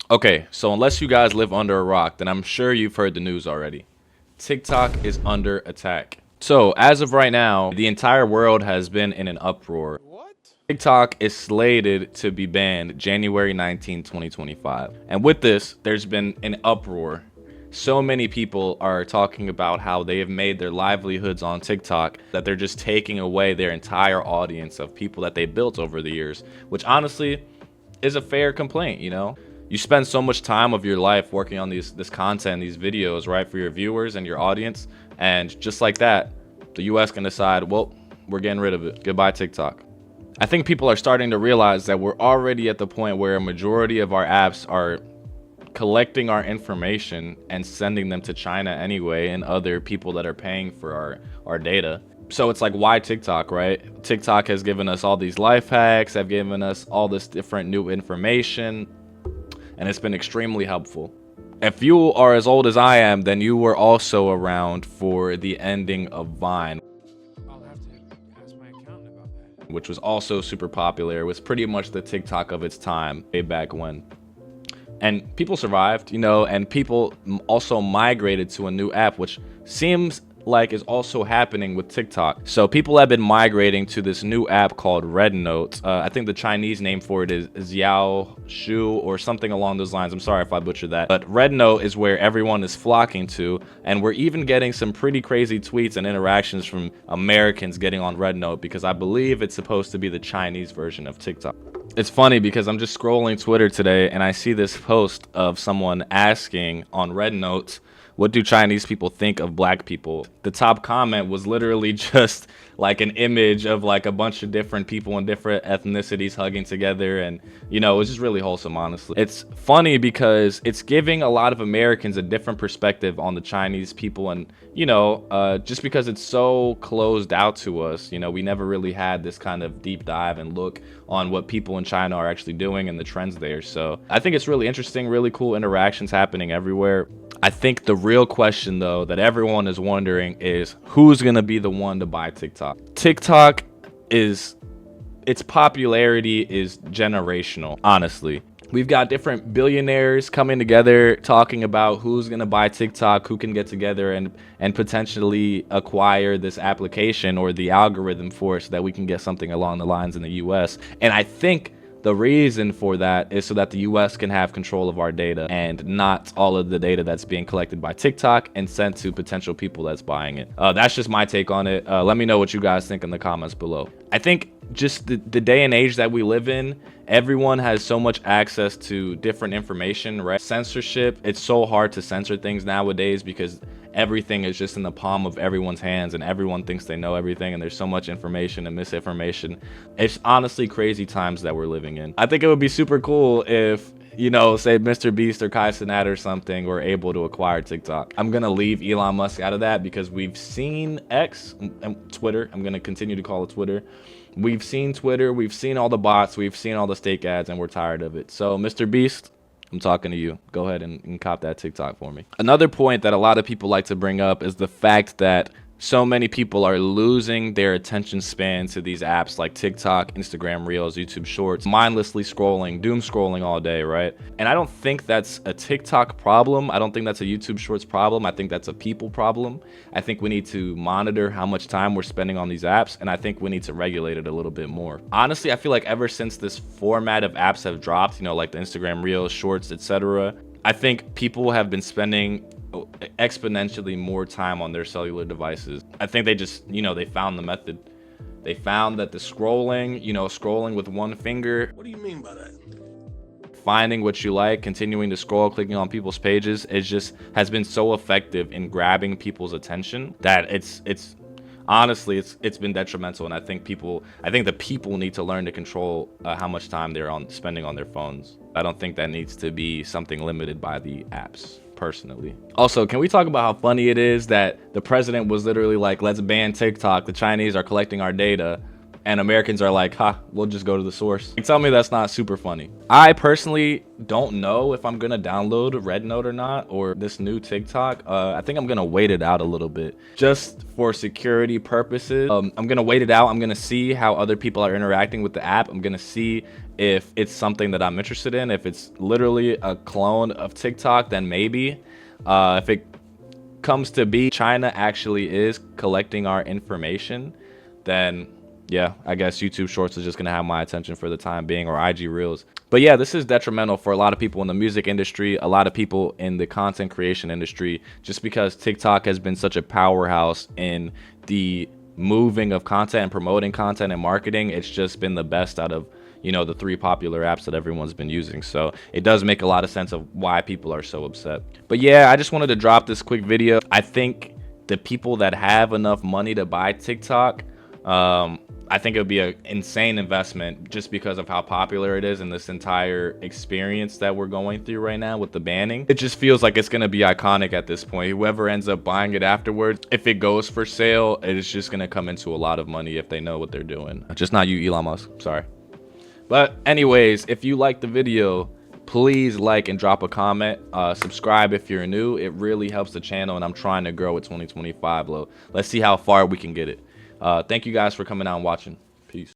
Okay, so unless you guys live under a rock, then I'm sure you've heard the news already. TikTok is under attack. So, as of right now, the entire world has been in an uproar. What? TikTok is slated to be banned January 19, 2025. And with this, there's been an uproar. So many people are talking about how they have made their livelihoods on TikTok, that they're just taking away their entire audience of people that they built over the years, which honestly is a fair complaint, you know? You spend so much time of your life working on this content, these videos, right, for your viewers and your audience, and just like that, the US can decide, well, we're getting rid of it. Goodbye, TikTok. I think people are starting to realize that we're already at the point where a majority of our apps are collecting our information and sending them to China anyway, and other people that are paying for our data. So it's like, why TikTok, right? TikTok has given us all these life hacks, have given us all this different new information, and it's been extremely helpful. If you are as old as I am, then you were also around for the ending of Vine, I'll have to ask my accountant about that. which was also super popular. It was pretty much the TikTok of its time, way back when. And people survived, you know, and people also migrated to a new app, which seems like is also happening with TikTok. So people have been migrating to this new app called Red Note. I think the Chinese name for it is Xiao Shu or something along those lines. I'm sorry if I butchered that. But Red Note is where everyone is flocking to, and we're even getting some pretty crazy tweets and interactions from Americans getting on Red Note, because I believe it's supposed to be the Chinese version of TikTok. It's funny because I'm just scrolling Twitter today and I see this post of someone asking on Red Note, what do Chinese people think of black people? The top comment was literally just like an image of like a bunch of different people in different ethnicities hugging together, and you know, it was just really wholesome, honestly. It's funny because it's giving a lot of Americans a different perspective on the Chinese people, and you know, just because it's so closed out to us, you know, we never really had this kind of deep dive and look on what people in China are actually doing and the trends there. So I think it's really interesting, really cool interactions happening everywhere. I think the real question, though, that everyone is wondering is who's going to be the one to buy TikTok? TikTok is, its popularity is generational, honestly. We've got different billionaires coming together talking about who's going to buy TikTok, who can get together and potentially acquire this application or the algorithm for it so that we can get something along the lines in the US. And I think the reason for that is so that the US can have control of our data and not all of the data that's being collected by TikTok and sent to potential people that's buying it. That's just my take on it. Let me know what you guys think in the comments below. I think just the day and age that we live in, everyone has so much access to different information, right? Censorship, it's so hard to censor things nowadays because everything is just in the palm of everyone's hands and everyone thinks they know everything, and there's so much information and misinformation. It's honestly crazy times that we're living in. I think it would be super cool if, you know, say Mr. Beast or Kai Cenat or something were able to acquire TikTok. I'm gonna leave Elon Musk out of that because we've seen X and Twitter. I'm gonna continue to call it Twitter. We've seen Twitter, we've seen all the bots, we've seen all the stake ads, and we're tired of it. So Mr. Beast, I'm talking to you. Go ahead and cop that TikTok for me. Another point that a lot of people like to bring up is the fact that so many people are losing their attention span to these apps like TikTok, Instagram Reels, YouTube Shorts, mindlessly scrolling, doom scrolling all day, right? And I don't think that's a TikTok problem. I don't think that's a YouTube Shorts problem. I think that's a people problem. I think we need to monitor how much time we're spending on these apps, and I think we need to regulate it a little bit more. Honestly, I feel like ever since this format of apps have dropped, you know, like the Instagram Reels, Shorts, etc., I think people have been spending exponentially more time on their cellular devices. I think they just, you know, they found the method. They found that the scrolling, you know, scrolling with one finger, What do you mean by that? finding what you like, continuing to scroll, clicking on people's pages, it just has been so effective in grabbing people's attention that it's honestly it's been detrimental. And I think the people need to learn to control how much time they're spending on their phones. I don't think that needs to be something limited by the apps, personally. Also, can we talk about how funny it is that the president was literally like, let's ban TikTok, the Chinese are collecting our data, and Americans are like, ha, we'll just go to the source. Tell me that's not super funny. I personally don't know if I'm gonna download Red Note or not, or this new TikTok. I think I'm gonna wait it out a little bit just for security purposes. I'm gonna wait it out. I'm gonna see how other people are interacting with the app. I'm gonna see if it's something that I'm interested in. If it's literally a clone of TikTok, then maybe. If it comes to be China actually is collecting our information, then yeah, I guess YouTube Shorts is just gonna have my attention for the time being, or IG Reels. But yeah, this is detrimental for a lot of people in the music industry, a lot of people in the content creation industry, just because TikTok has been such a powerhouse in the moving of content and promoting content and marketing. It's just been the best out of, you know, the 3 popular apps that everyone's been using. So it does make a lot of sense of why people are so upset. But yeah, I just wanted to drop this quick video. I think the people that have enough money to buy TikTok, I think it would be an insane investment just because of how popular it is and this entire experience that we're going through right now with the banning. It just feels like it's going to be iconic at this point. Whoever ends up buying it afterwards, if it goes for sale, it is just going to come into a lot of money if they know what they're doing. Just not you, Elon Musk. Sorry. But anyways, if you liked the video, please like and drop a comment. Subscribe if you're new. It really helps the channel, and I'm trying to grow it 2025. Let's see how far we can get it. Thank you guys for coming out and watching.